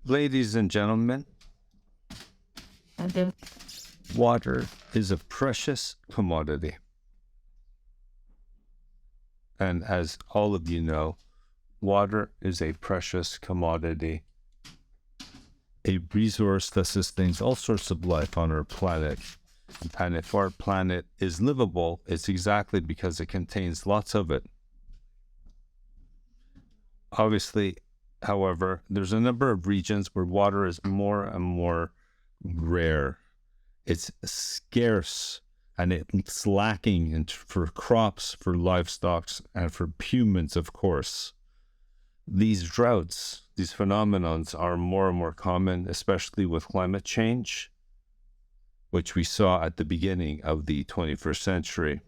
Ladies and gentlemen, water is a precious commodity. And as all of you know, water is a precious commodity, a resource that sustains all sorts of life on our planet. And if our planet is livable, it's exactly because it contains lots of it. Obviously, however, there's a number of regions where water is more and more rare. It's scarce, and it's lacking for crops, for livestock, and for humans, of course. These droughts, these phenomenons are more and more common, especially with climate change, which we saw at the beginning of the 21st century.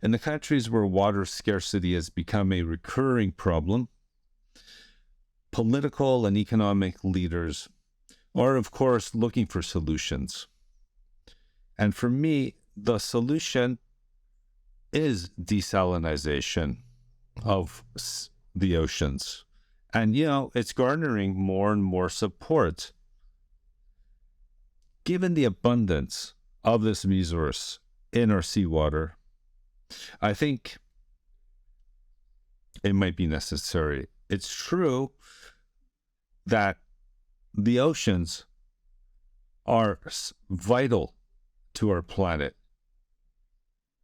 In the countries where water scarcity has become a recurring problem, political and economic leaders are, of course, looking for solutions. And for me, the solution is desalination of the oceans. And, it's garnering more and more support. Given the abundance of this resource in our seawater, I think it might be necessary. It's true that the oceans are vital to our planet,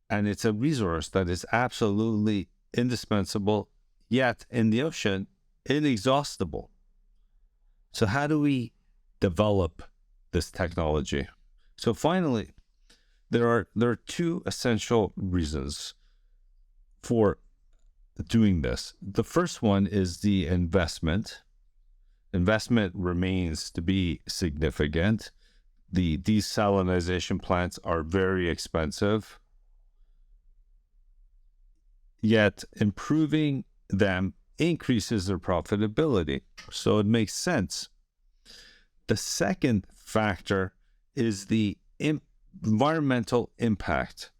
and it's a resource that is absolutely indispensable, yet in the ocean, inexhaustible. So how do we develop this technology? So finally, there are two essential reasons for doing this. The first one is the investment. Investment remains to be significant. The desalination plants are very expensive, yet improving them increases their profitability. So it makes sense. The second factor is the environmental impact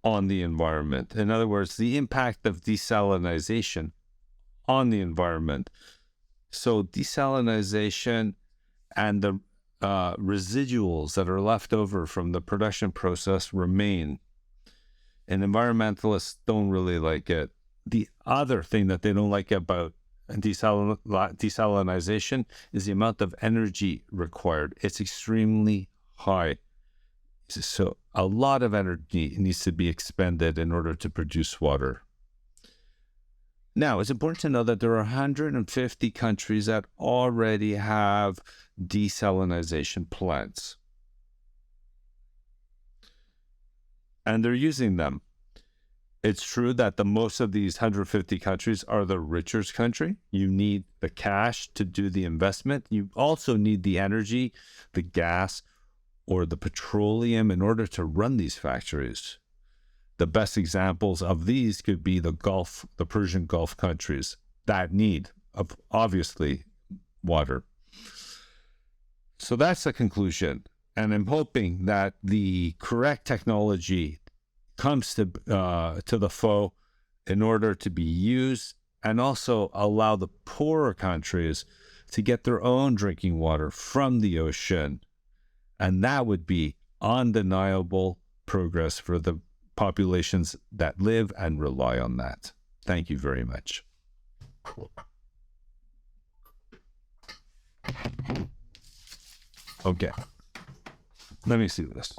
on the environment. In other words, the impact of desalination on the environment. So desalination and the residuals that are left over from the production process remain. And environmentalists don't really like it. The other thing that they don't like about desalination is the amount of energy required. It's extremely high. So a lot of energy needs to be expended in order to produce water. Now, it's important to know that there are 150 countries that already have desalination plants. And they're using them. It's true that the most of these 150 countries are the richest country. You need the cash to do the investment. You also need the energy, the gas, or the petroleum in order to run these factories. The best examples of these could be the Persian Gulf countries that need, obviously, water. So that's the conclusion. And I'm hoping that the correct technology comes to the fore in order to be used, and also allow the poorer countries to get their own drinking water from the ocean. And that would be undeniable progress for the populations that live and rely on that. Thank you very much. Okay. Let me see this.